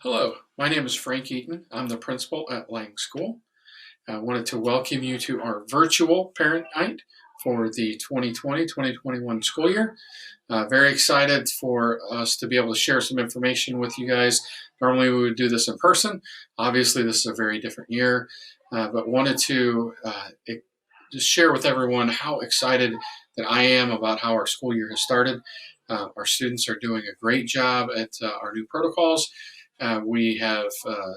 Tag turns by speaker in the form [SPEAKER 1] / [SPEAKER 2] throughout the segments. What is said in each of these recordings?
[SPEAKER 1] Hello, my name is Frank Eaton. I'm the principal at Lang School. I wanted to welcome you to our virtual parent night for the 2020-2021 school year. Very excited for us to be able to share some information with you guys. Normally we would do this in person. Obviously this is a very different year, but wanted to just share with everyone how excited that I am about how our school year has started. Our students are doing a great job at our new protocols. We have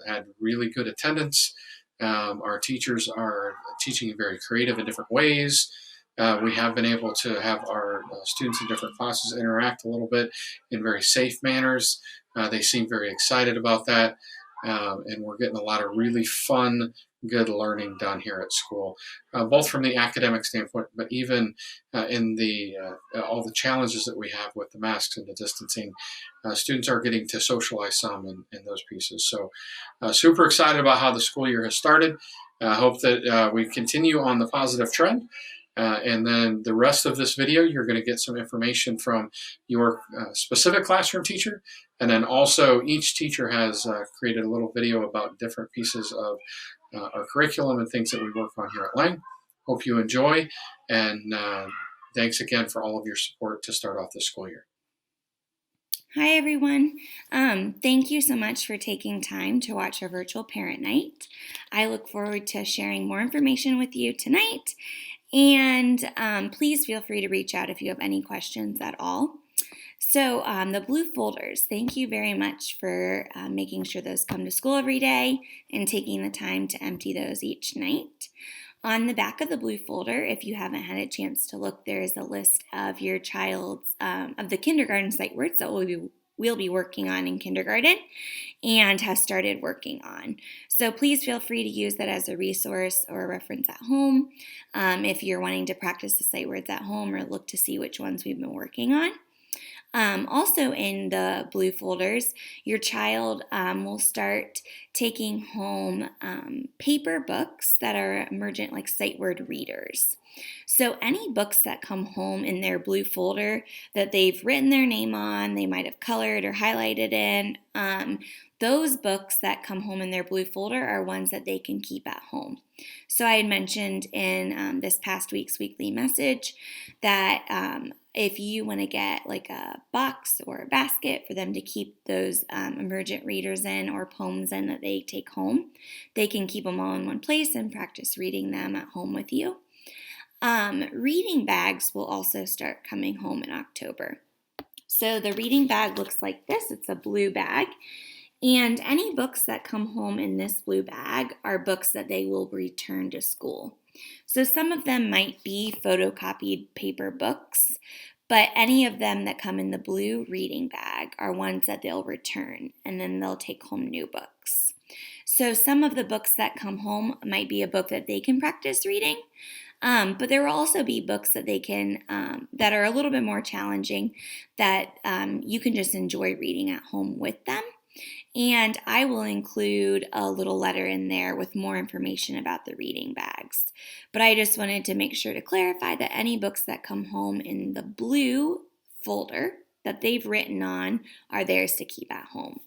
[SPEAKER 1] had really good attendance. Our teachers are teaching in very creative and different ways. We have been able to have our students in different classes interact a little bit in very safe manners. They seem very excited about that. And we're getting a lot of really fun, good learning done here at school, both from the academic standpoint, but even in the all the challenges that we have with the masks and the distancing. Students are getting to socialize some in those pieces. So super excited about how the school year has started. I hope that we continue on the positive trend. And then the rest of this video, you're going to get some information from your specific classroom teacher. And then also each teacher has created a little video about different pieces of our curriculum and things that we work on here at Lang. Hope you enjoy. And thanks again for all of your support to start off this school year.
[SPEAKER 2] Hi everyone. Thank you so much for taking time to watch our virtual parent night. I look forward to sharing more information with you tonight, and please feel free to reach out if you have any questions at all. So the blue folders, thank you very much for making sure those come to school every day and taking the time to empty those each night. On the back of the blue folder, if you haven't had a chance to look, there is a list of your child's, of the kindergarten sight words that we'll be working on in kindergarten and have started working on. So please feel free to use that as a resource or a reference at home if you're wanting to practice the sight words at home or look to see which ones we've been working on. Also in the blue folders, your child will start taking home paper books that are emergent like sight word readers. So any books that come home in their blue folder that they've written their name on, they might have colored or highlighted in, those books that come home in their blue folder are ones that they can keep at home. So I had mentioned in this past week's weekly message that if you want to get like a box or a basket for them to keep those emergent readers in or poems in that they take home, they can keep them all in one place and practice reading them at home with you. Reading bags will also start coming home in October. So the reading bag looks like this. It's a blue bag. And any books that come home in this blue bag are books that they will return to school. So some of them might be photocopied paper books, but any of them that come in the blue reading bag are ones that they'll return, and then they'll take home new books. So some of the books that come home might be a book that they can practice reading, but there will also be books that they can that are a little bit more challenging that you can just enjoy reading at home with them. And I will include a little letter in there with more information about the reading bags. But I just wanted to make sure to clarify that any books that come home in the blue folder that they've written on are theirs to keep at home.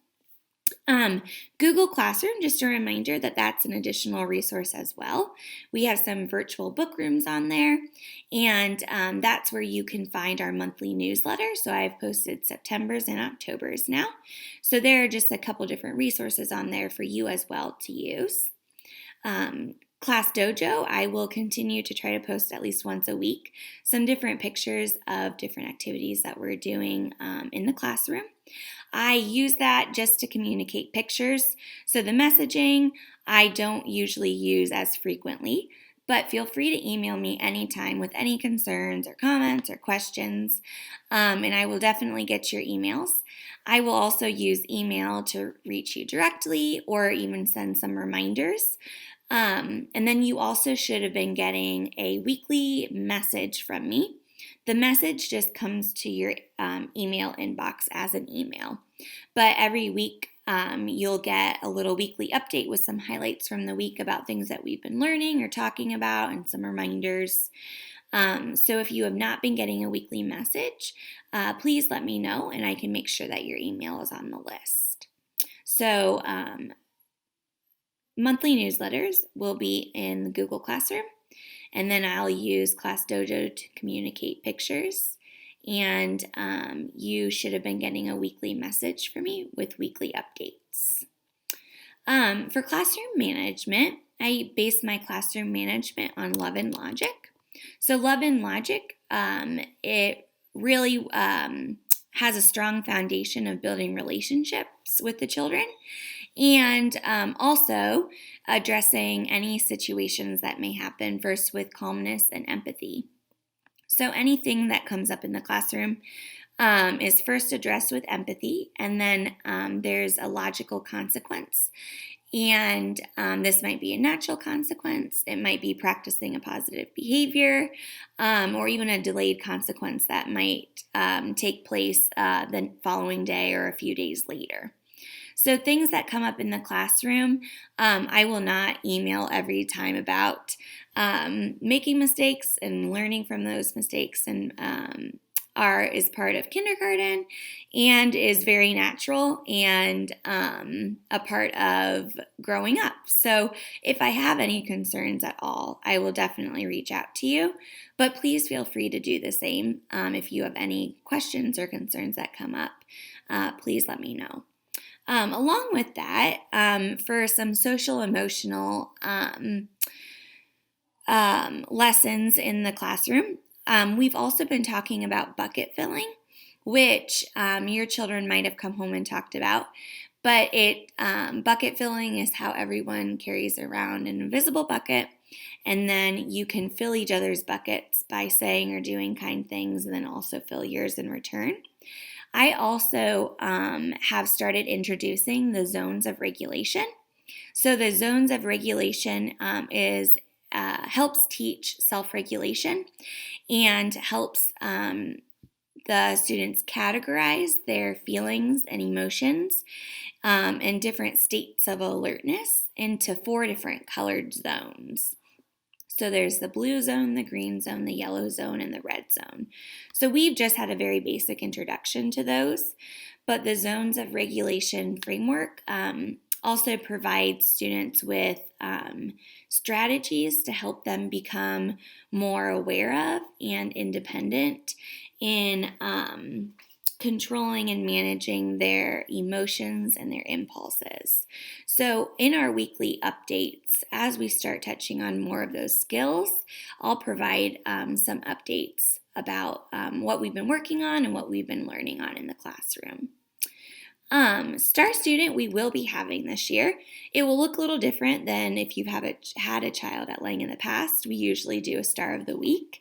[SPEAKER 2] Google Classroom, just a reminder that that's an additional resource as well. We have some virtual book rooms on there, and that's where you can find our monthly newsletter. So I've posted September's and October's now. So there are just a couple different resources on there for you as well to use. Class Dojo, I will continue to try to post at least once a week some different pictures of different activities that we're doing in the classroom. I use that just to communicate pictures. So the messaging I don't usually use as frequently, but feel free to email me anytime with any concerns or comments or questions, and I will definitely get your emails. I will also use email to reach you directly or even send some reminders. And then you also should have been getting a weekly message from me. The message just comes to your email inbox as an email. But every week you'll get a little weekly update with some highlights from the week about things that we've been learning or talking about and some reminders. So if you have not been getting a weekly message, please let me know and I can make sure that your email is on the list. So monthly newsletters will be in the Google Classroom, and then I'll use Class Dojo to communicate pictures. And you should have been getting a weekly message from me with weekly updates. For classroom management, I base my classroom management on Love and Logic. So Love and Logic, it really has a strong foundation of building relationships with the children, and also addressing any situations that may happen, first with calmness and empathy. So anything that comes up in the classroom is first addressed with empathy, and then there's a logical consequence. And this might be a natural consequence. It might be practicing a positive behavior, or even a delayed consequence that might take place the following day or a few days later. So things that come up in the classroom, I will not email every time about making mistakes and learning from those mistakes, and is part of kindergarten and is very natural and a part of growing up. So if I have any concerns at all, I will definitely reach out to you. But please feel free to do the same. If you have any questions or concerns that come up, please let me know. Along with that, for some social emotional lessons in the classroom, we've also been talking about bucket filling, which your children might have come home and talked about. But bucket filling is how everyone carries around an invisible bucket, and then you can fill each other's buckets by saying or doing kind things, and then also fill yours in return. I also have started introducing the zones of regulation. So the zones of regulation helps teach self-regulation and helps the students categorize their feelings and emotions and different states of alertness into 4 different colored zones. So there's the blue zone, the green zone, the yellow zone, and the red zone. So we've just had a very basic introduction to those, but the zones of regulation framework also provides students with strategies to help them become more aware of and independent in controlling and managing their emotions and their impulses. So in our weekly updates, as we start touching on more of those skills, I'll provide some updates about what we've been working on and what we've been learning on in the classroom. Star Student we will be having this year. It will look a little different than if you've had a child at Lang in the past. We usually do a Star of the Week.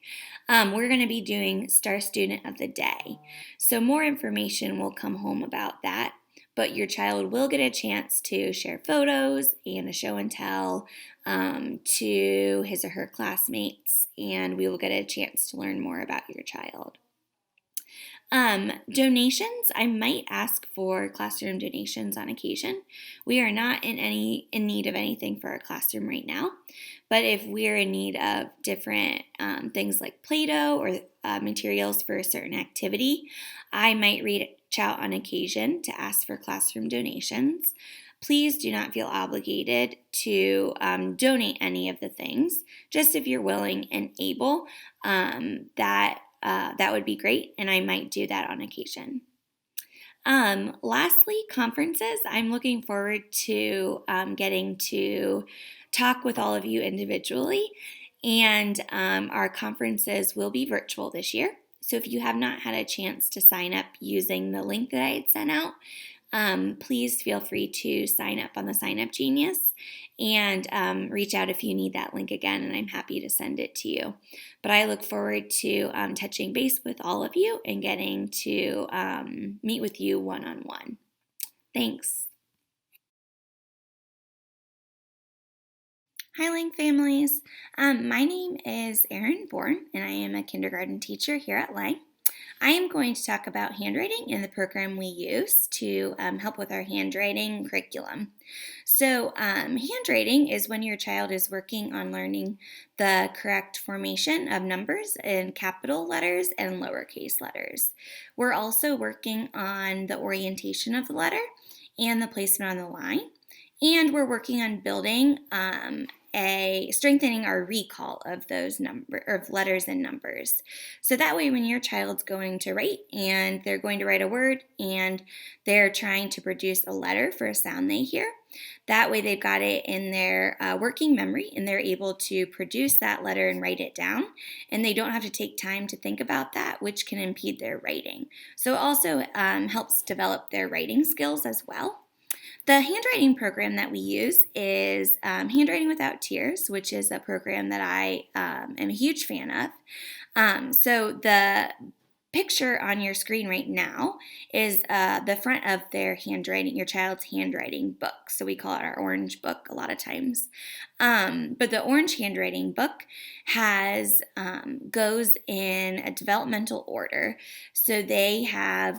[SPEAKER 2] We're going to be doing Star Student of the Day. So more information will come home about that, but your child will get a chance to share photos and a show and tell to his or her classmates, and we will get a chance to learn more about your child. Donations, I might ask for classroom donations on occasion. We are not in need of anything for our classroom right now, but if we're in need of different things like Play-Doh or materials for a certain activity, I might reach out on occasion to ask for classroom donations. Please do not feel obligated to donate any of the things. Just if you're willing and able, that would be great, and I might do that on occasion. Lastly, conferences. I'm looking forward to getting to talk with all of you individually, and our conferences will be virtual this year. So if you have not had a chance to sign up using the link that I had sent out, please feel free to sign up on the Sign Up Genius and reach out if you need that link again, and I'm happy to send it to you. But I look forward to touching base with all of you and getting to meet with you one-on-one. Thanks. Hi, Lang families. My name is Erin Bourne, and I am a kindergarten teacher here at Lang. I am going to talk about handwriting and the program we use to help with our handwriting curriculum. So handwriting is when your child is working on learning the correct formation of numbers in capital letters and lowercase letters. We're also working on the orientation of the letter and the placement on the line. And we're working on building strengthening our recall of those letters and numbers. So that way when your child's going to write and they're going to write a word and they're trying to produce a letter for a sound they hear, that way they've got it in their working memory and they're able to produce that letter and write it down, and they don't have to take time to think about that, which can impede their writing. So it also helps develop their writing skills as well. The handwriting program that we use is Handwriting Without Tears, which is a program that I am a huge fan of. So the picture on your screen right now is the front of your child's handwriting book. So we call it our orange book a lot of times. But the orange handwriting book goes in a developmental order. So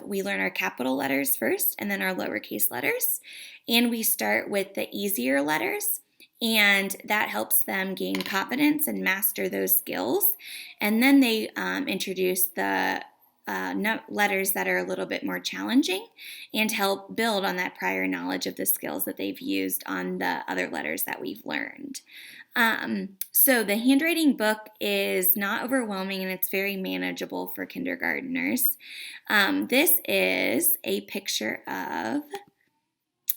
[SPEAKER 2] we learn our capital letters first and then our lowercase letters. And we start with the easier letters, and that helps them gain confidence and master those skills. And then they introduce the letters that are a little bit more challenging and help build on that prior knowledge of the skills that they've used on the other letters that we've learned. So the handwriting book is not overwhelming and it's very manageable for kindergartners. This is a picture of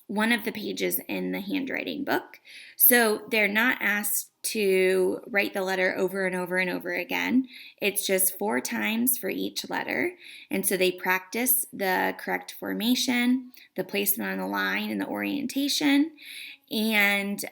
[SPEAKER 2] one of the pages in the handwriting book. So they're not asked to write the letter over and over and over again. It's just 4 times for each letter. And so they practice the correct formation, the placement on the line, and the orientation. And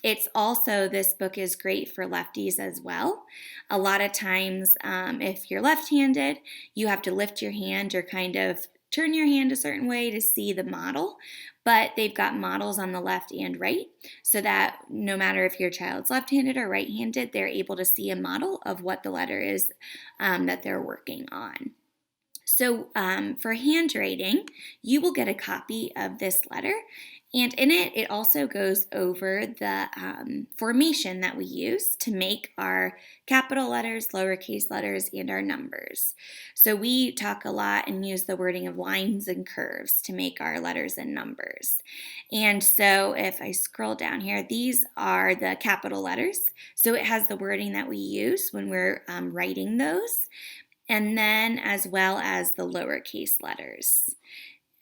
[SPEAKER 2] this book is great for lefties as well. A lot of times, if you're left-handed, you have to lift your hand or kind of turn your hand a certain way to see the model, but they've got models on the left and right so that no matter if your child's left-handed or right-handed, they're able to see a model of what the letter is that they're working on. So for handwriting, you will get a copy of this letter, and in it also goes over the formation that we use to make our capital letters, lowercase letters, and our numbers. So we talk a lot and use the wording of lines and curves to make our letters and numbers. And so if I scroll down here, these are the capital letters. So it has the wording that we use when we're writing those, and then as well as the lowercase letters.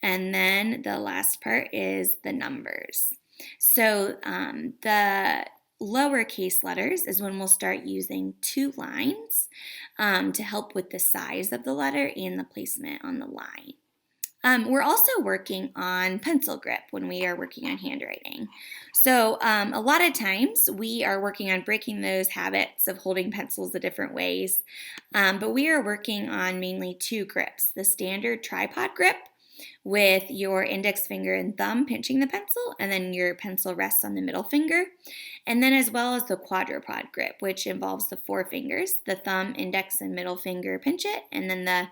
[SPEAKER 2] And then the last part is the numbers. So the lowercase letters is when we'll start using 2 lines to help with the size of the letter and the placement on the line. We're also working on pencil grip when we are working on handwriting. So a lot of times we are working on breaking those habits of holding pencils the different ways, but we are working on mainly 2 grips: the standard tripod grip with your index finger and thumb pinching the pencil, and then your pencil rests on the middle finger, and then as well as the quadrupod grip, which involves the 4 fingers, the thumb, index, and middle finger pinch it, and then the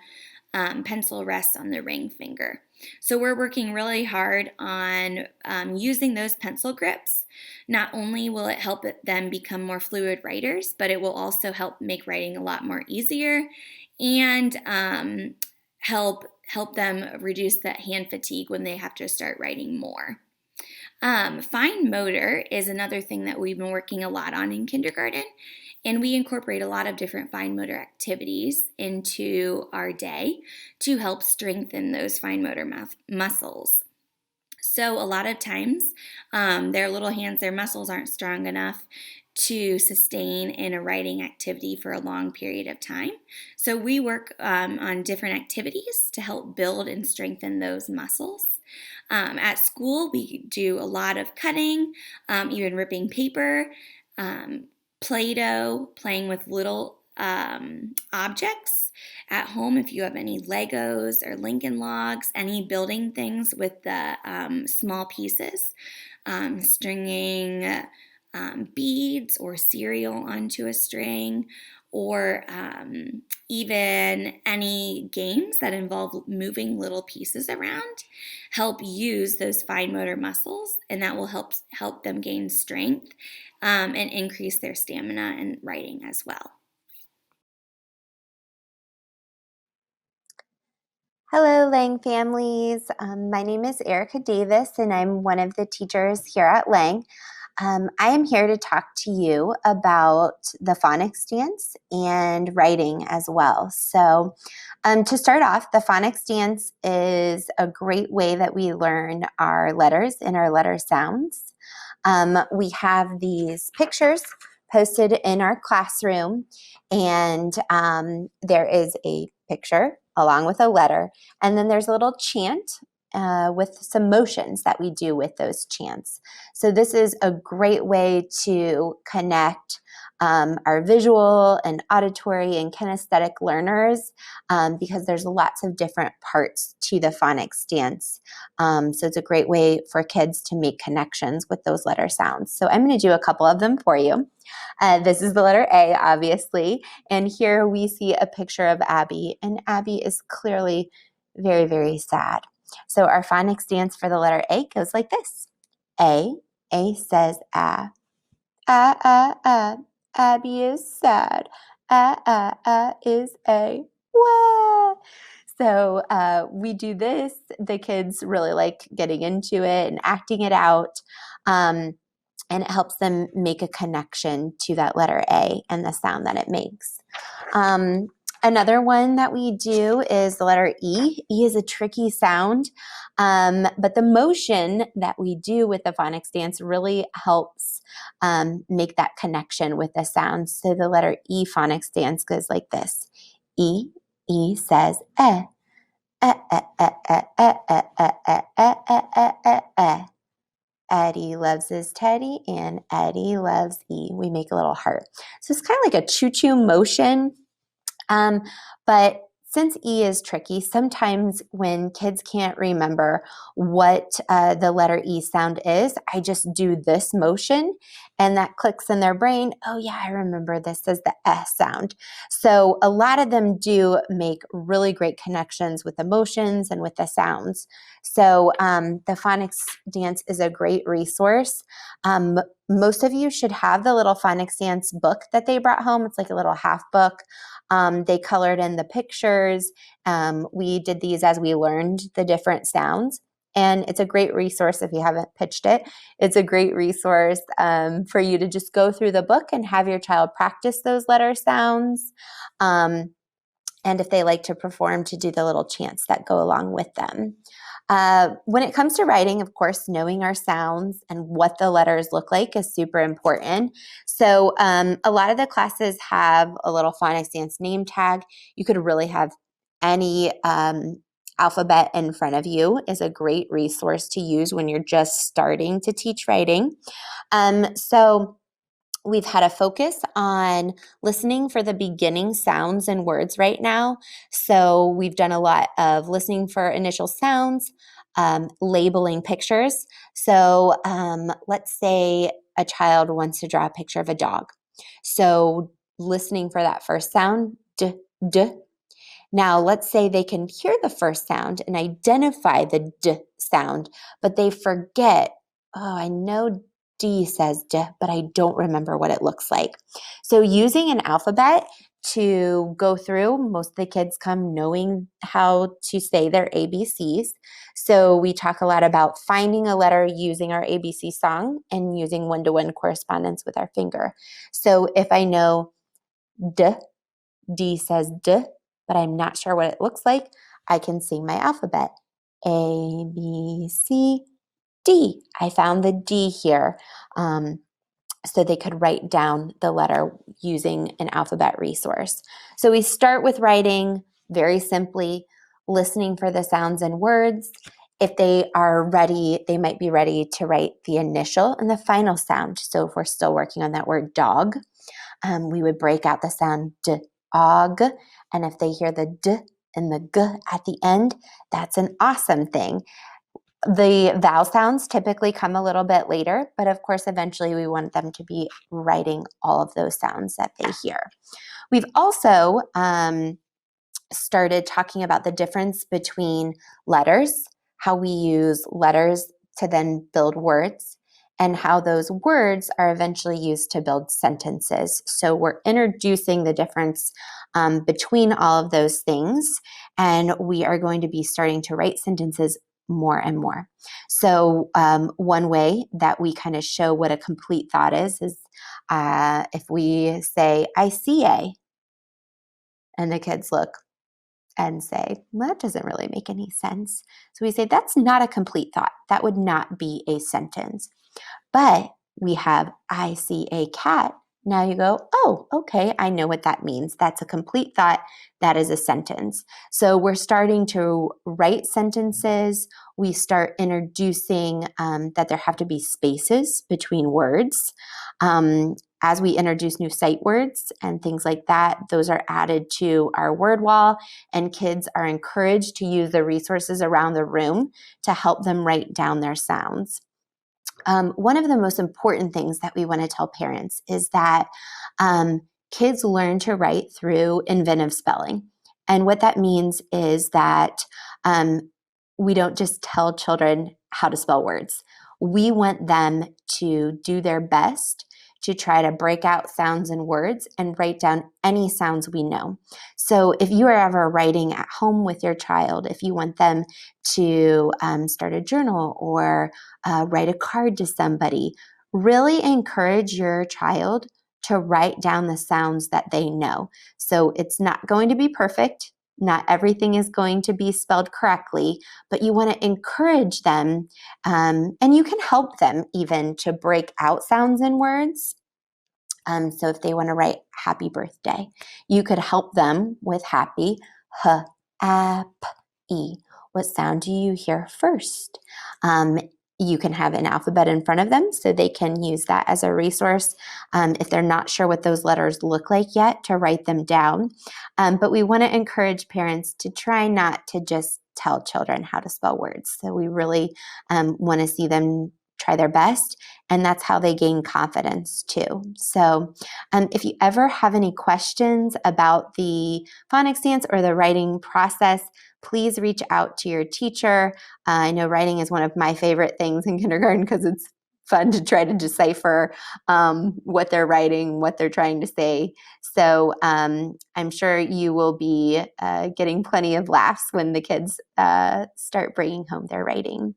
[SPEAKER 2] pencil rests on the ring finger. So we're working really hard on using those pencil grips. Not only will it help them become more fluid writers, but it will also help make writing a lot more easier and help them reduce that hand fatigue when they have to start writing more. Fine motor is another thing that we've been working a lot on in kindergarten, and we incorporate a lot of different fine motor activities into our day to help strengthen those fine motor muscles. So a lot of times, their little hands, their muscles aren't strong enough to sustain in a writing activity for a long period of time. So we work on different activities to help build and strengthen those muscles. At school, we do a lot of cutting, even ripping paper, Play-Doh, playing with little objects. At home, if you have any Legos or Lincoln Logs, any building things with the small pieces, stringing beads or cereal onto a string, or even any games that involve moving little pieces around, help use those fine motor muscles, and that will help them gain strength and increase their stamina in writing as well.
[SPEAKER 3] Hello, Lang families. My name is Erica Davis, and I'm one of the teachers here at Lang. I am here to talk to you about the phonics dance and writing as well. So, to start off, the phonics dance is a great way that we learn our letters and our letter sounds. We have these pictures posted in our classroom, and there is a picture along with a letter, and then there's a little chant with some motions that we do with those chants. So this is a great way to connect our visual and auditory and kinesthetic learners because there's lots of different parts to the phonics dance. So it's a great way for kids to make connections with those letter sounds. So I'm going to do a couple of them for you. This is the letter A, obviously, and here we see a picture of Abby, and Abby is clearly very, very sad. So our phonics dance for the letter A goes like this. A says ah. Abby is sad. Is a. Wah. So we do this. The kids really like getting into it and acting it out. And it helps them make a connection to that letter A and the sound that it makes. Another one that we do is the letter E. E is a tricky sound, but the motion that we do with the phonics dance really helps make that connection with the sound. So the letter E phonics dance goes like this. E says eh. Eh, eh, eh, eh, eh, eh, eh, eh, eh, eh, eh, eh, eh. Eddie loves his teddy and Eddie loves E. We make a little heart. So it's kind of like a choo-choo motion. But since E is tricky, sometimes when kids can't remember what the letter E sound is, I just do this motion and that clicks in their brain. Oh yeah, I remember this as the S sound. So a lot of them do make really great connections with emotions and with the sounds. So the phonics dance is a great resource. Most of you should have the little phonics dance book that they brought home. It's like a little half book. They colored in the pictures. We did these as we learned the different sounds. And it's a great resource if you haven't pitched it. It's a great resource for you to just go through the book and have your child practice those letter sounds. And if they like to perform, to do the little chants that go along with them. When it comes to writing, of course, knowing our sounds and what the letters look like is super important. So a lot of the classes have a little phonics dance name tag. You could really have any alphabet in front of you is a great resource to use when you're just starting to teach writing. So we've had a focus on listening for the beginning sounds and words right now. So we've done a lot of listening for initial sounds, labeling pictures. So let's say a child wants to draw a picture of a dog. So listening for that first sound, d, d. Now let's say they can hear the first sound and identify the d sound, but they forget, oh, I know D says D, but I don't remember what it looks like. So using an alphabet to go through, most of the kids come knowing how to say their ABCs. So we talk a lot about finding a letter using our ABC song and using one-to-one correspondence with our finger. So if I know D, D says D, but I'm not sure what it looks like, I can sing my alphabet. A, B, C, D. I found the D here. So they could write down the letter using an alphabet resource. So we start with writing very simply, listening for the sounds and words. If they are ready, they might be ready to write the initial and the final sound. So if we're still working on that word dog, we would break out the sound d, og. And if they hear the d and the g at the end, that's an awesome thing. The vowel sounds typically come a little bit later, but of course, eventually we want them to be writing all of those sounds that they hear. We've also started talking about the difference between letters, how we use letters to then build words, and how those words are eventually used to build sentences. So we're introducing the difference between all of those things, and we are going to be starting to write sentences more and more. So one way that we kind of show what a complete thought is if we say, I see a, and the kids look and say, well, that doesn't really make any sense. So we say, that's not a complete thought. That would not be a sentence. But we have, I see a cat. Now you go, oh, okay, I know what that means. That's a complete thought. That is a sentence. So we're starting to write sentences. We start introducing that there have to be spaces between words. As we introduce new sight words and things like that, those are added to our word wall, and kids are encouraged to use the resources around the room to help them write down their sounds. One of the most important things that we want to tell parents is that kids learn to write through inventive spelling. And what that means is that we don't just tell children how to spell words. We want them to do their best to try to break out sounds and words and write down any sounds we know. So if you are ever writing at home with your child, if you want them to start a journal or write a card to somebody, really encourage your child to write down the sounds that they know. So it's not going to be perfect. Not everything is going to be spelled correctly, but you want to encourage them, and you can help them even to break out sounds in words. So if they want to write happy birthday, you could help them with happy, h-a-p-e. What sound do you hear first? You can have an alphabet in front of them so they can use that as a resource if they're not sure what those letters look like yet, to write them down. But we want to encourage parents to try not to just tell children how to spell words. So we really want to see them try their best, and that's how they gain confidence too. So if you ever have any questions about the phonics dance or the writing process, please reach out to your teacher. I know writing is one of my favorite things in kindergarten because it's fun to try to decipher what they're writing, what they're trying to say. So I'm sure you will be getting plenty of laughs when the kids start bringing home their writing.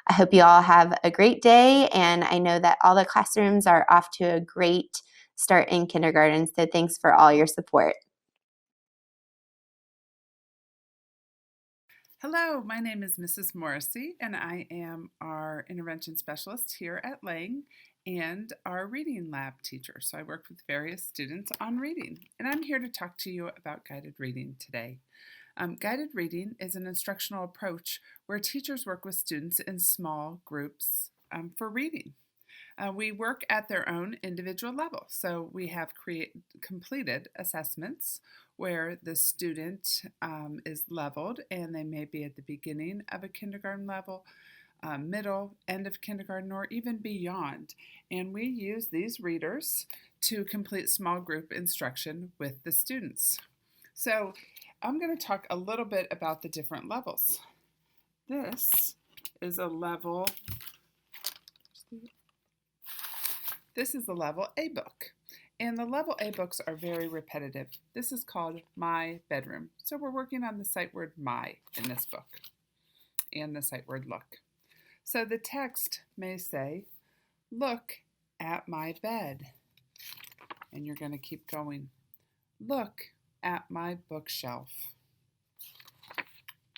[SPEAKER 3] I hope you all have a great day, and I know that all the classrooms are off to a great start in kindergarten, so thanks for all your support.
[SPEAKER 4] Hello, my name is Mrs. Morrissey, and I am our intervention specialist here at Lang and our reading lab teacher. So I work with various students on reading, and I'm here to talk to you about guided reading today. Guided reading is an instructional approach where teachers work with students in small groups for reading. We work at their own individual level. So we have completed assessments where the student is leveled, and they may be at the beginning of a kindergarten level, middle, end of kindergarten, or even beyond. And we use these readers to complete small group instruction with the students. So I'm going to talk a little bit about the different levels. This is a level A book. And the level A books are very repetitive. This is called My Bedroom. So we're working on the sight word my in this book and the sight word look. So the text may say, look at my bed. And you're going to keep going. Look at my bookshelf.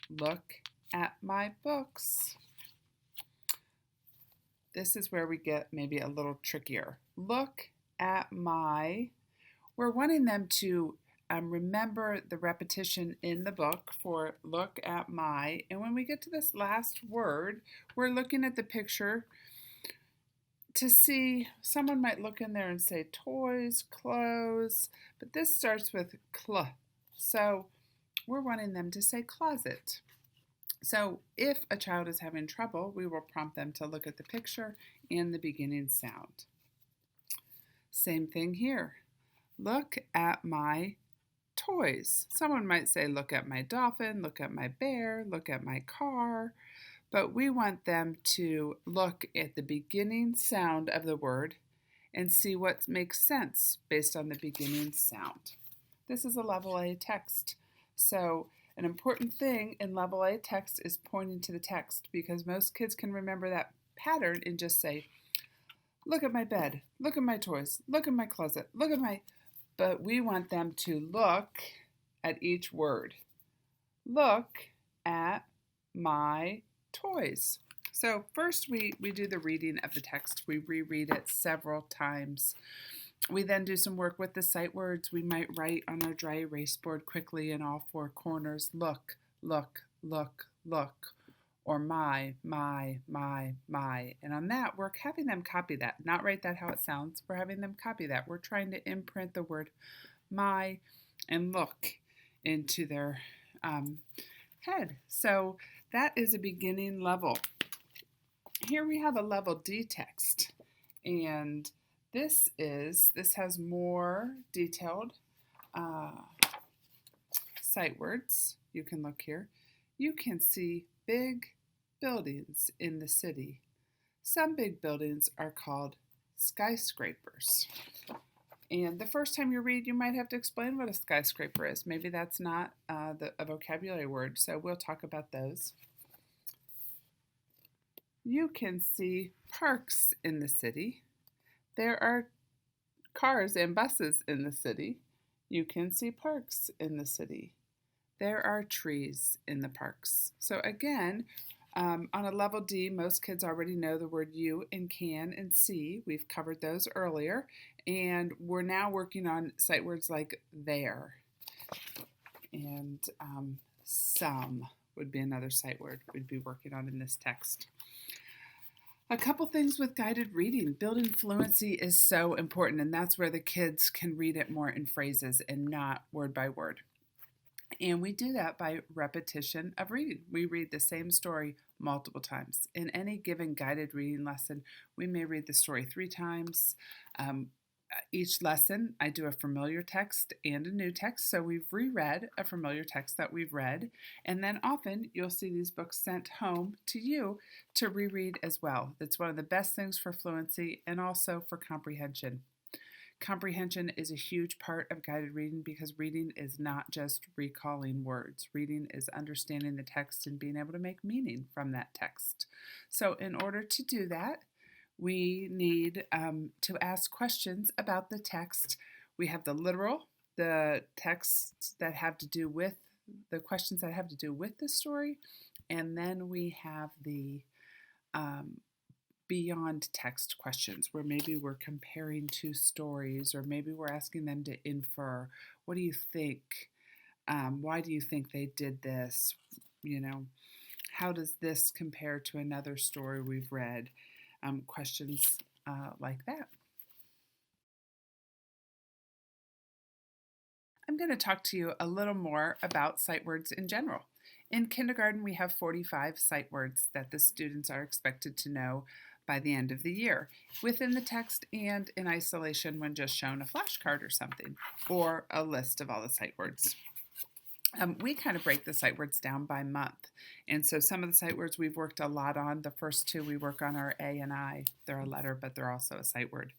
[SPEAKER 4] Look at my books. This is where we get maybe a little trickier. Look at my, we're wanting them to remember the repetition in the book for look at my, and when we get to this last word, we're looking at the picture to see, someone might look in there and say toys, clothes, but this starts with cl, so we're wanting them to say closet. So if a child is having trouble, we will prompt them to look at the picture and the beginning sound. Same thing here. Look at my toys. Someone might say, look at my dolphin, look at my bear, look at my car. but we want them to look at the beginning sound of the word and see what makes sense based on the beginning sound. This is a level A text. So an important thing in level A text is pointing to the text, because most kids can remember that pattern and just say, look at my bed, look at my toys, look at my closet, look at my... But we want them to look at each word. Look at my toys. So first we do the reading of the text. We reread it several times. We then do some work with the sight words. We might write on our dry erase board quickly in all four corners, look, look, look, look, or my. And on that, we're having them copy that. Not write that how it sounds. We're having them copy that. We're trying to imprint the word my and look into their head. So that is a beginning level. Here we have a level D text, and this has more detailed sight words. You can look here. You can see big buildings in the city. Some big buildings are called skyscrapers. And the first time you read, you might have to explain what a skyscraper is. Maybe that's not a vocabulary word, so we'll talk about those. You can see parks in the city. There are cars and buses in the city. You can see parks in the city. There are trees in the parks. So again, on a level D, most kids already know the word you and can and see. We've covered those earlier. And we're now working on sight words like there. And some would be another sight word we'd be working on in this text. A couple things with guided reading. Building fluency is so important, and that's where the kids can read it more in phrases and not word by word. And we do that by repetition of reading. We read the same story multiple times. In any given guided reading lesson, we may read the story 3 times. Each lesson, I do a familiar text and a new text. So we've reread a familiar text that we've read. And then often you'll see these books sent home to you to reread as well. That's one of the best things for fluency and also for comprehension. Comprehension is a huge part of guided reading, because reading is not just recalling words. Reading is understanding the text and being able to make meaning from that text. So in order to do that, we need to ask questions about the text. We have the literal, the texts that have to do with, the questions that have to do with the story, and then we have the beyond text questions, where maybe we're comparing 2 stories, or maybe we're asking them to infer, what do you think? Why do you think they did this? You know, how does this compare to another story we've read? Questions like that. I'm going to talk to you a little more about sight words in general. In kindergarten, we have 45 sight words that the students are expected to know by the end of the year, within the text and in isolation when just shown a flashcard or something, or a list of all the sight words. We kind of break the sight words down by month. And so some of the sight words we've worked a lot on. The first 2 we work on are A and I. They're a letter, but they're also a sight word.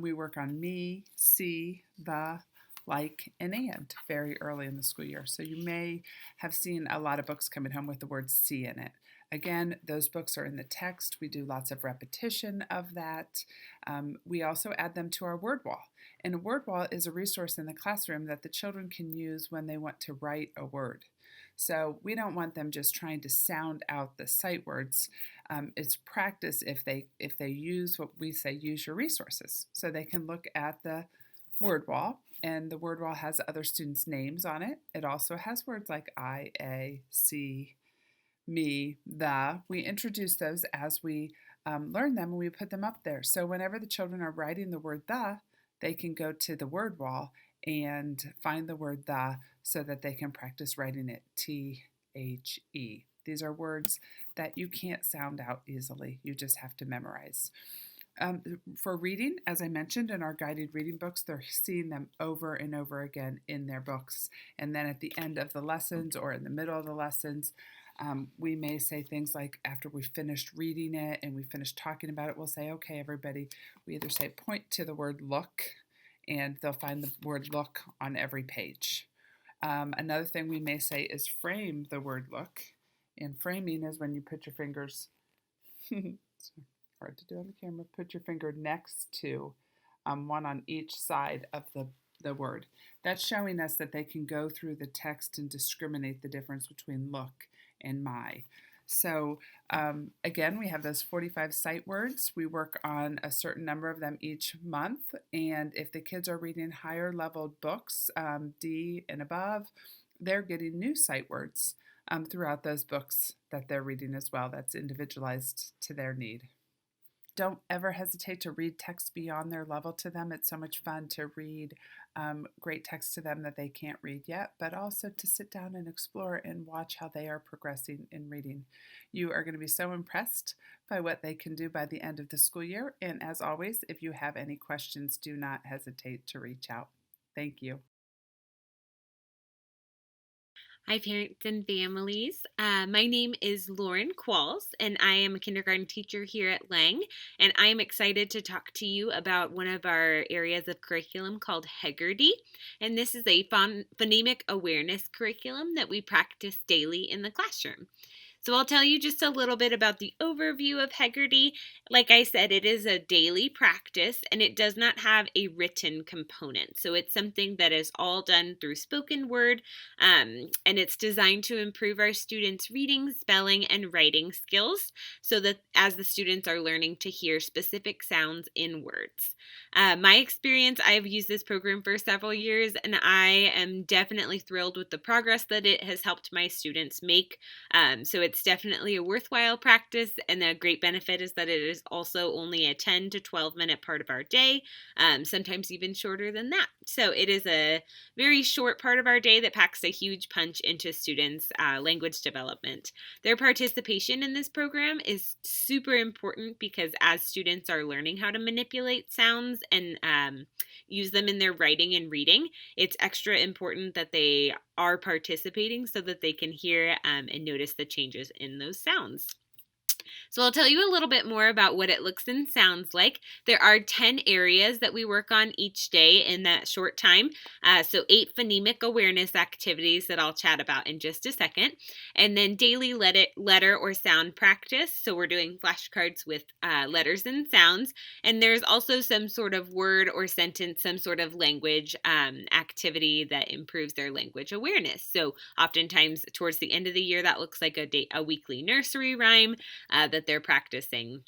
[SPEAKER 4] We work on me, see, the, like, and very early in the school year. So you may have seen a lot of books coming home with the word see in it. Again, those books are in the text. We do lots of repetition of that. We also add them to our word wall. And a word wall is a resource in the classroom that the children can use when they want to write a word. So we don't want them just trying to sound out the sight words. It's practice if they use what we say, use your resources. So they can look at the word wall, and the word wall has other students' names on it. It also has words like I, a, see, me, the. We introduce those as we learn them, and we put them up there. So whenever the children are writing the word the, they can go to the word wall and find the word the so that they can practice writing it, T-H-E. These are words that you can't sound out easily. You just have to memorize. For reading, as I mentioned in our guided reading books, they're seeing them over and over again in their books. And then at the end of the lessons or in the middle of the lessons, We may say things like after we finished reading it and we finished talking about it, we'll say, okay, everybody, we either say point to the word look, and they'll find the word look on every page. Another thing we may say is frame the word look. And framing is when you put your fingers, it's hard to do on the camera, put your finger next to one on each side of the word. That's showing us that they can go through the text and discriminate the difference between look and my. So again, we have those 45 sight words. We work on a certain number of them each month. And if the kids are reading higher level books, D and above, they're getting new sight words throughout those books that they're reading as well. That's individualized to their need. Don't ever hesitate to read text beyond their level to them. It's so much fun to read great text to them that they can't read yet, but also to sit down and explore and watch how they are progressing in reading. You are going to be so impressed by what they can do by the end of the school year. And as always, if you have any questions, do not hesitate to reach out. Thank you.
[SPEAKER 5] Hi, parents and families. My name is Lauren Qualls, and I am a kindergarten teacher here at Lang, and I am excited to talk to you about one of our areas of curriculum called Hegerty, and this is a phonemic awareness curriculum that we practice daily in the classroom. So I'll tell you just a little bit about the overview of Hegerty. Like I said, it is a daily practice and it does not have a written component. So it's something that is all done through spoken word, and it's designed to improve our students' reading, spelling, and writing skills so that as the students are learning to hear specific sounds in words. My experience, I have used this program for several years and I am definitely thrilled with the progress that it has helped my students make. So it's definitely a worthwhile practice, and a great benefit is that it is also only a 10 to 12 minute part of our day, sometimes even shorter than that. So it is a very short part of our day that packs a huge punch into students' language development. Their participation in this program is super important because as students are learning how to manipulate sounds and use them in their writing and reading, it's extra important that they are participating so that they can hear and notice the changes in those sounds. So I'll tell you a little bit more about what it looks and sounds like. There are 10 areas that we work on each day in that short time. So 8 phonemic awareness activities that I'll chat about in just a second. And then daily letter or sound practice. So we're doing flashcards with letters and sounds. And there's also some sort of word or sentence, some sort of language activity that improves their language awareness. So oftentimes towards the end of the year, that looks like a weekly nursery rhyme that they're practicing.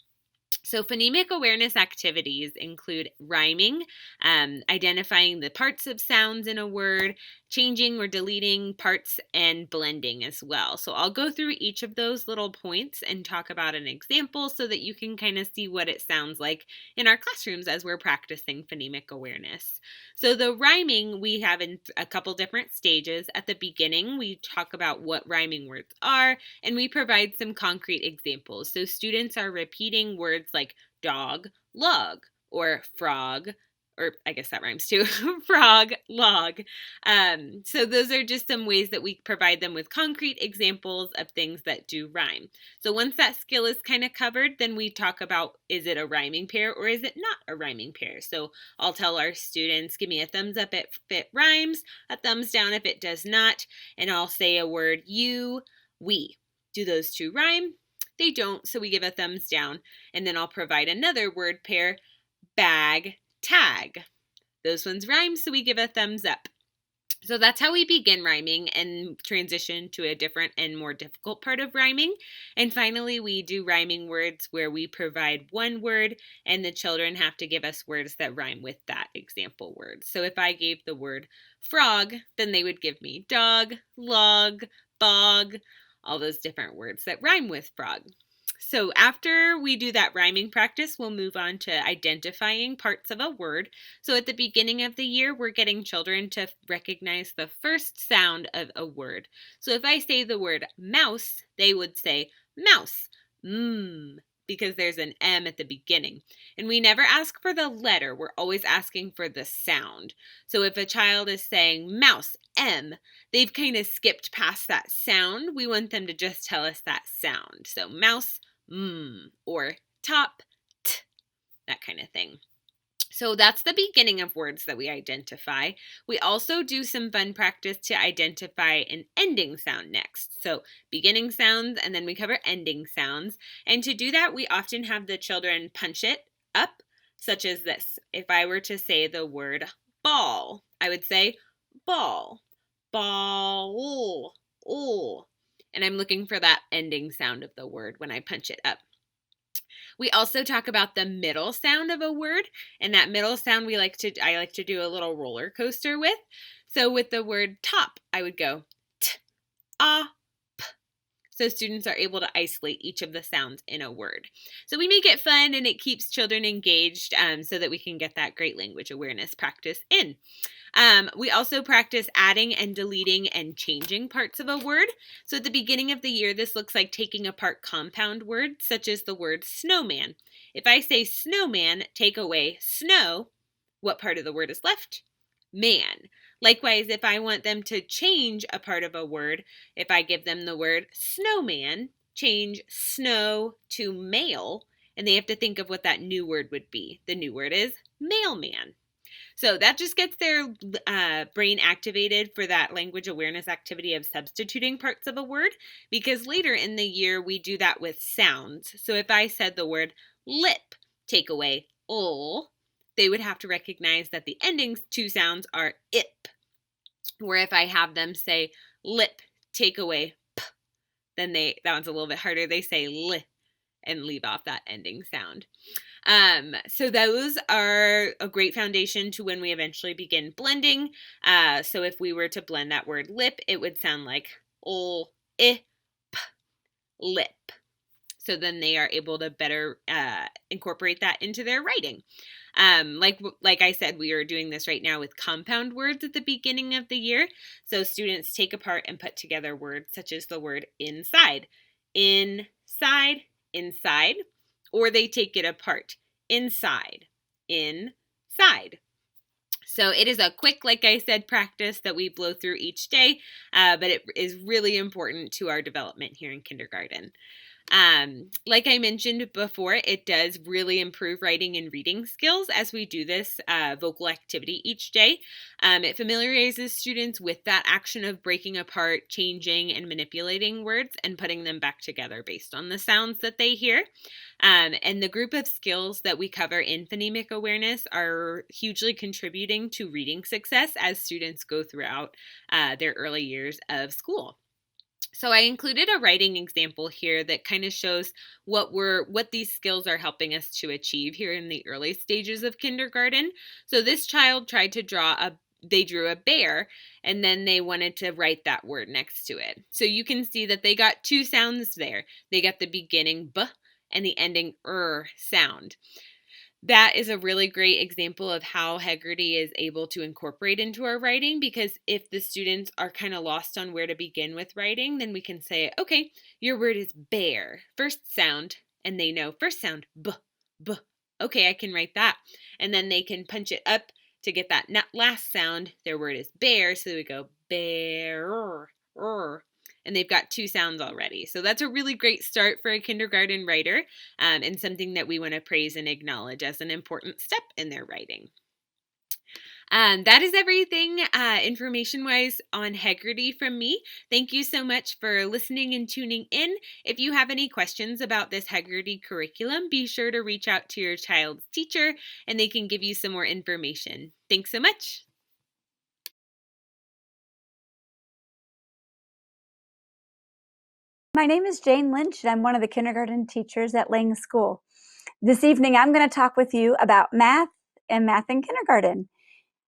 [SPEAKER 5] So phonemic awareness activities include rhyming, identifying the parts of sounds in a word, changing or deleting parts, and blending as well. So I'll go through each of those little points and talk about an example so that you can kind of see what it sounds like in our classrooms as we're practicing phonemic awareness. So the rhyming we have in a couple different stages. At the beginning, we talk about what rhyming words are, and we provide some concrete examples. So students are repeating words like dog, log, or frog, or I guess that rhymes too, frog, log. So those are just some ways that we provide them with concrete examples of things that do rhyme. So once that skill is kind of covered, then we talk about, is it a rhyming pair or is it not a rhyming pair? So I'll tell our students, give me a thumbs up if it rhymes, a thumbs down if it does not, and I'll say a word, you, we. Do those two rhyme? They don't, so we give a thumbs down. And then I'll provide another word pair, bag, tag. Those ones rhyme, so we give a thumbs up. So that's how we begin rhyming and transition to a different and more difficult part of rhyming. And finally, we do rhyming words where we provide one word and the children have to give us words that rhyme with that example word. So if I gave the word frog, then they would give me dog, log, bog, all those different words that rhyme with frog. So after we do that rhyming practice, we'll move on to identifying parts of a word. So at the beginning of the year, we're getting children to recognize the first sound of a word. So if I say the word mouse, they would say mouse, because there's an M at the beginning. And we never ask for the letter. We're always asking for the sound. So if a child is saying mouse, M, they've kind of skipped past that sound. We want them to just tell us that sound. So mouse, or top, t, that kind of thing. So that's the beginning of words that we identify. We also do some fun practice to identify an ending sound next. So beginning sounds, and then we cover ending sounds. And to do that, we often have the children punch it up, such as this. If I were to say the word ball, I would say ball, ball, and I'm looking for that ending sound of the word when I punch it up. We also talk about the middle sound of a word, and that middle sound I like to do a little roller coaster with. So with the word top, I would go t, a, p. So students are able to isolate each of the sounds in a word. So we make it fun and it keeps children engaged so that we can get that great language awareness practice in. We also practice adding and deleting and changing parts of a word. So at the beginning of the year, this looks like taking apart compound words, such as the word snowman. If I say snowman, take away snow, what part of the word is left? Man. Likewise, if I want them to change a part of a word, if I give them the word snowman, change snow to mail, and they have to think of what that new word would be. The new word is mailman. So that just gets their brain activated for that language awareness activity of substituting parts of a word, because later in the year we do that with sounds. So if I said the word lip, take away ol, they would have to recognize that the ending two sounds are ip. Where if I have them say lip, take away p, then that one's a little bit harder. They say li and leave off that ending sound. So those are a great foundation to when we eventually begin blending. So if we were to blend that word lip, it would sound like ol, I, p, lip. So then they are able to better incorporate that into their writing. Like I said, we are doing this right now with compound words at the beginning of the year. So students take apart and put together words such as the word inside, inside, inside, or they take it apart, inside, inside. So it is a quick, like I said, practice that we blow through each day, but it is really important to our development here in kindergarten. Like I mentioned before, it does really improve writing and reading skills as we do this vocal activity each day. It familiarizes students with that action of breaking apart, changing, and manipulating words and putting them back together based on the sounds that they hear. And the group of skills that we cover in phonemic awareness are hugely contributing to reading success as students go throughout their early years of school. So I included a writing example here that kind of shows what these skills are helping us to achieve here in the early stages of kindergarten. So this child tried to they drew a bear, and then they wanted to write that word next to it. So you can see that they got two sounds there. They got the beginning b and the ending sound. That is a really great example of how Hegerty is able to incorporate into our writing, because if the students are kind of lost on where to begin with writing, then we can say, okay, your word is bear, first sound, and they know first sound, b, b. Okay, I can write that. And then they can punch it up to get that last sound. Their word is bear, so we go bear, and they've got two sounds already. So that's a really great start for a kindergarten writer, and something that we want to praise and acknowledge as an important step in their writing. That is everything information-wise on Hegerty from me. Thank you so much for listening and tuning in. If you have any questions about this Hegerty curriculum, be sure to reach out to your child's teacher and they can give you some more information. Thanks so much.
[SPEAKER 6] My name is Jane Lynch, and I'm one of the kindergarten teachers at Lang School. This evening, I'm going to talk with you about math and math in kindergarten.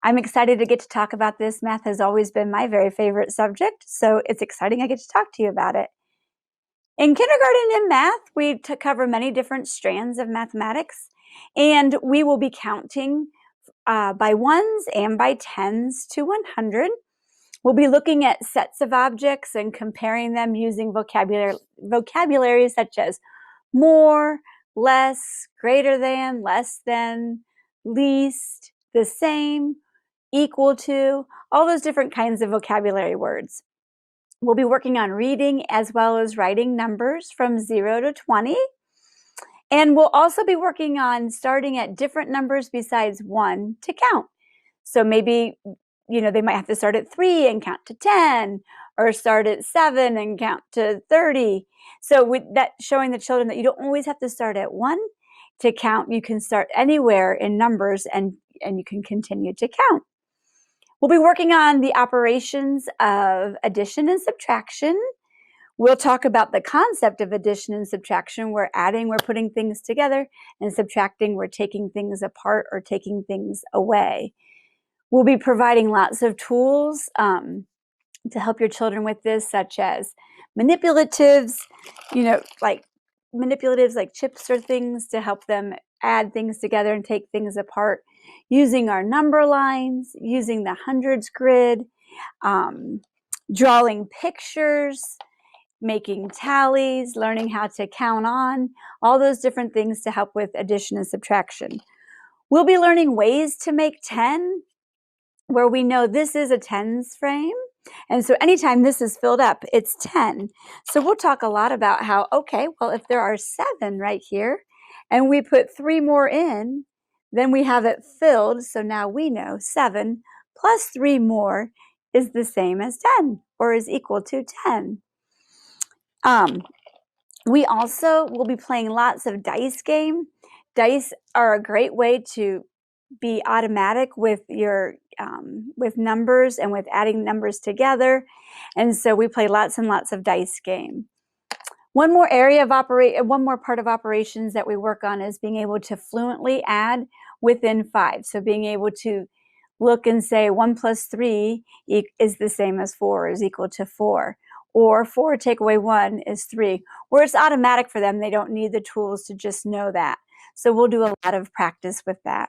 [SPEAKER 6] I'm excited to get to talk about this. Math has always been my very favorite subject, so it's exciting I get to talk to you about it. In kindergarten and math, we cover many different strands of mathematics, and we will be counting by ones and by tens to 100. We'll be looking at sets of objects and comparing them using vocabulary such as more, less, greater than, less than, least, the same, equal to, all those different kinds of vocabulary words. We'll be working on reading as well as writing numbers from 0 to 20. And we'll also be working on starting at different numbers besides 1 to count. So maybe, they might have to start at 3 and count to 10, or start at 7 and count to 30. So with that, showing the children that you don't always have to start at 1 to count. You can start anywhere in numbers and you can continue to count. We'll be working on the operations of addition and subtraction. We'll talk about the concept of addition and subtraction. We're adding, we're putting things together, and subtracting, we're taking things apart or taking things away. We'll be providing lots of tools to help your children with this, such as manipulatives, like chips or things to help them add things together and take things apart, using our number lines, using the hundreds grid, drawing pictures, making tallies, learning how to count on, all those different things to help with addition and subtraction. We'll be learning ways to make 10, where we know this is a tens frame. And so anytime this is filled up, it's 10. So we'll talk a lot about how, if there are 7 right here, and we put 3 more in, then we have it filled. So now we know 7 plus 3 more is the same as 10, or is equal to 10. We also will be playing lots of dice game. Dice are a great way to be automatic with your with numbers and with adding numbers together. And so we play lots and lots of dice game. One more part of operations that we work on is being able to fluently add within 5. So being able to look and say 1 plus 3 is the same as 4, is equal to 4. Or 4 take away 1 is 3. Where it's automatic for them, they don't need the tools to just know that. So we'll do a lot of practice with that.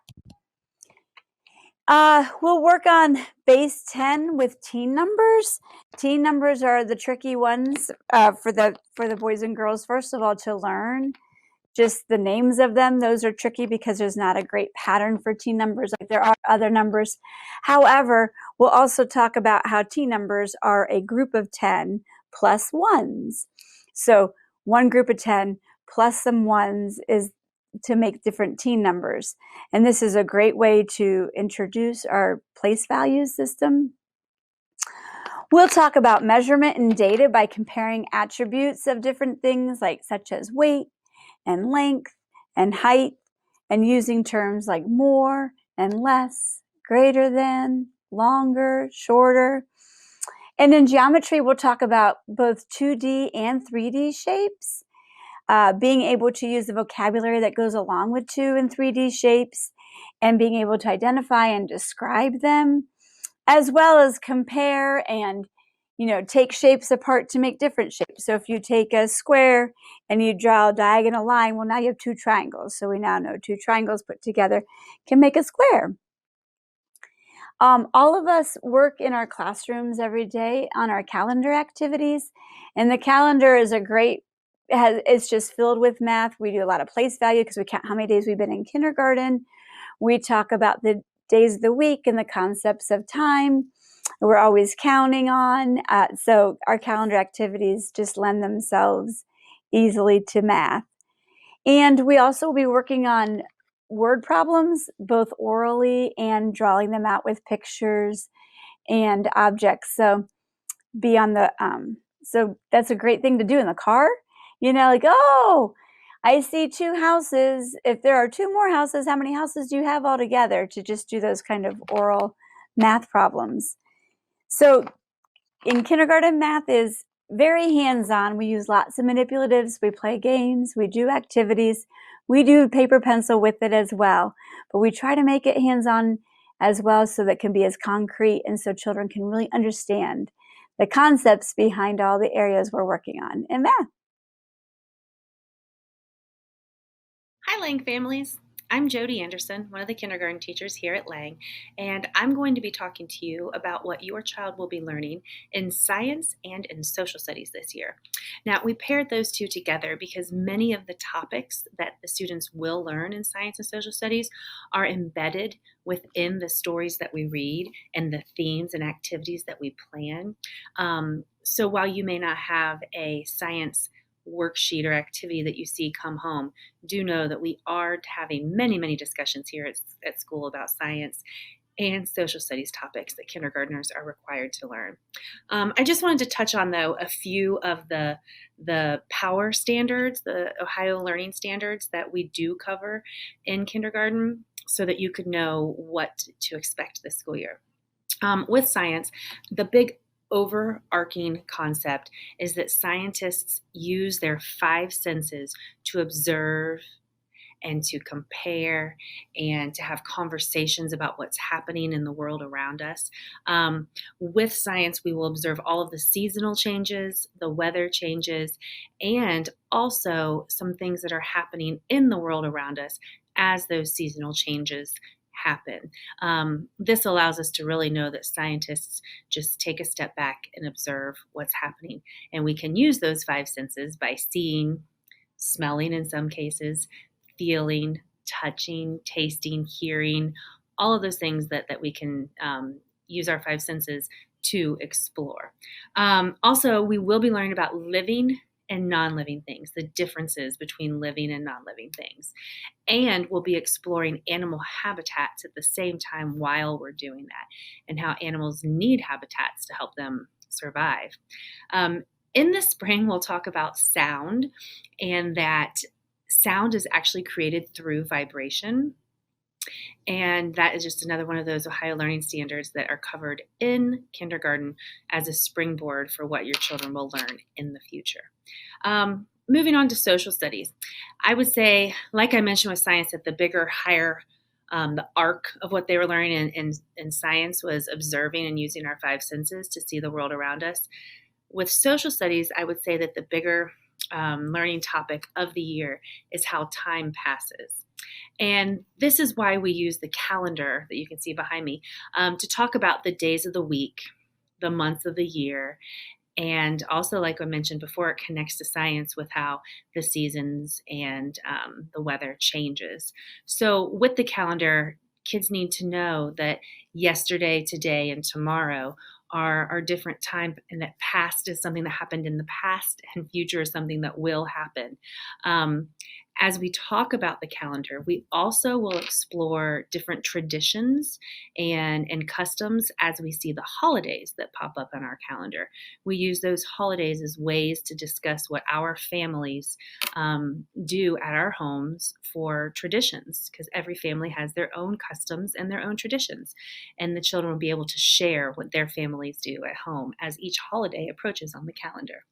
[SPEAKER 6] We'll work on base 10 with teen numbers. Teen numbers are the tricky ones for the boys and girls, first of all, to learn. Just the names of them, those are tricky because there's not a great pattern for teen numbers like there are other numbers. However, we'll also talk about how teen numbers are a group of 10 plus 1s. So one group of 10 plus some 1s is to make different teen numbers. And this is a great way to introduce our place value system. We'll talk about measurement and data by comparing attributes of different things such as weight and length and height, and using terms like more and less, greater than, longer, shorter. And in geometry, we'll talk about both 2D and 3D shapes, being able to use the vocabulary that goes along with 2 and 3D shapes, and being able to identify and describe them, as well as compare and take shapes apart to make different shapes. So if you take a square and you draw a diagonal line, well, now you have 2 triangles. So we now know 2 triangles put together can make a square. All of us work in our classrooms every day on our calendar activities, and the calendar is it's just filled with math. We do a lot of place value because we count how many days we've been in kindergarten. We talk about the days of the week and the concepts of time. We're always counting on. So our calendar activities just lend themselves easily to math. And we also will be working on word problems, both orally and drawing them out with pictures and objects. So so that's a great thing to do in the car. I see 2 houses. If there are 2 more houses, how many houses do you have altogether? To just do those kind of oral math problems. So in kindergarten, math is very hands-on. We use lots of manipulatives. We play games. We do activities. We do paper pencil with it as well. But we try to make it hands-on as well so that it can be as concrete and so children can really understand the concepts behind all the areas we're working on in math.
[SPEAKER 7] Hi, Lang families. I'm Jody Anderson, one of the kindergarten teachers here at Lang, and I'm going to be talking to you about what your child will be learning in science and in social studies this year. Now, we paired those two together because many of the topics that the students will learn in science and social studies are embedded within the stories that we read and the themes and activities that we plan. So while you may not have a science worksheet or activity that you see come home, do know that we are having many discussions here at school about science and social studies topics that kindergartners are required to learn. I just wanted to touch on, though, a few of the power standards, the Ohio learning standards that we do cover in kindergarten so that you could know what to expect this school year. With science, the big overarching concept is that scientists use their 5 senses to observe and to compare and to have conversations about what's happening in the world around us. With science, we will observe all of the seasonal changes, the weather changes, and also some things that are happening in the world around us as those seasonal changes happen. This allows us to really know that scientists just take a step back and observe what's happening. And we can use those 5 senses by seeing, smelling in some cases, feeling, touching, tasting, hearing, all of those things that we can use our 5 senses to explore. Also, we will be learning about living and non-living things, the differences between living and non-living things. And we'll be exploring animal habitats at the same time while we're doing that, and how animals need habitats to help them survive. In the spring, we'll talk about sound, and that sound is actually created through vibration. And that is just another one of those Ohio learning standards that are covered in kindergarten as a springboard for what your children will learn in the future. Moving on to social studies, I would say, like I mentioned with science, that the bigger, higher, the arc of what they were learning in science was observing and using our 5 senses to see the world around us. With social studies, I would say that the bigger learning topic of the year is how time passes. And this is why we use the calendar that you can see behind me to talk about the days of the week, the months of the year, and also, like I mentioned before, it connects to science with how the seasons and the weather changes. So with the calendar, kids need to know that yesterday, today, and tomorrow are different time, and that past is something that happened in the past and future is something that will happen. As we talk about the calendar, we also will explore different traditions and customs as we see the holidays that pop up on our calendar. We use those holidays as ways to discuss what our families do at our homes for traditions, because every family has their own customs and their own traditions. And the children will be able to share what their families do at home as each holiday approaches on the calendar.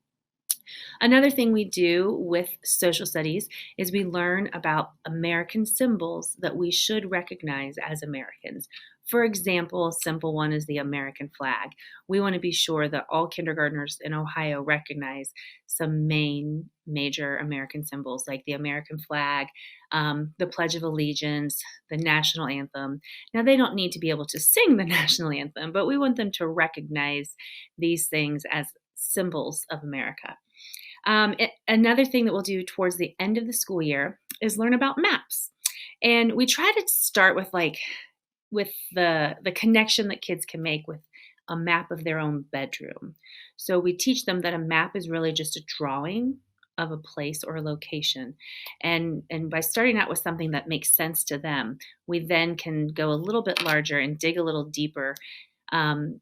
[SPEAKER 7] Another thing we do with social studies is we learn about American symbols that we should recognize as Americans. For example, a simple one is the American flag. We want to be sure that all kindergartners in Ohio recognize some major American symbols like the American flag, the Pledge of Allegiance, the national anthem. Now, they don't need to be able to sing the national anthem, but we want them to recognize these things as symbols of America. Another thing that we'll do towards the end of the school year is learn about maps. And we try to start with the connection that kids can make with a map of their own bedroom. So we teach them that a map is really just a drawing of a place or a location. And by starting out with something that makes sense to them, we then can go a little bit larger and dig a little deeper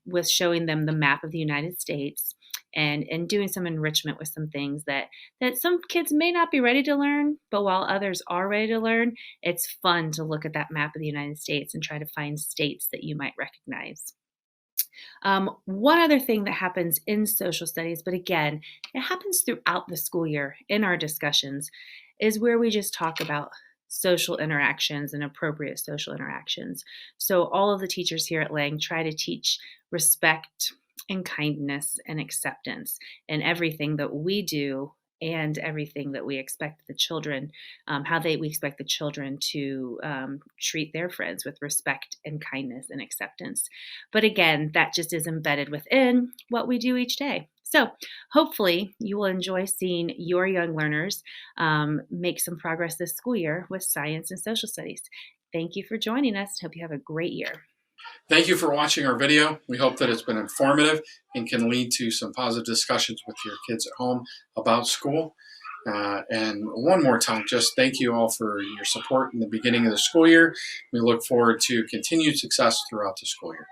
[SPEAKER 7] with showing them the map of the United States and doing some enrichment with some things that some kids may not be ready to learn, but while others are ready to learn, it's fun to look at that map of the United States and try to find states that you might recognize. One other thing that happens in social studies, but again, it happens throughout the school year in our discussions, is where we just talk about social interactions and appropriate social interactions. So all of the teachers here at Lang try to teach respect and kindness and acceptance in everything that we do and everything that we expect the children, we expect the children to treat their friends with respect and kindness and acceptance. But again, that just is embedded within what we do each day. So hopefully you will enjoy seeing your young learners make some progress this school year with science and social studies. Thank you for joining us. Hope you have a great year.
[SPEAKER 1] Thank you for watching our video. We hope that it's been informative and can lead to some positive discussions with your kids at home about school. And one more time, just thank you all for your support in the beginning of the school year. We look forward to continued success throughout the school year.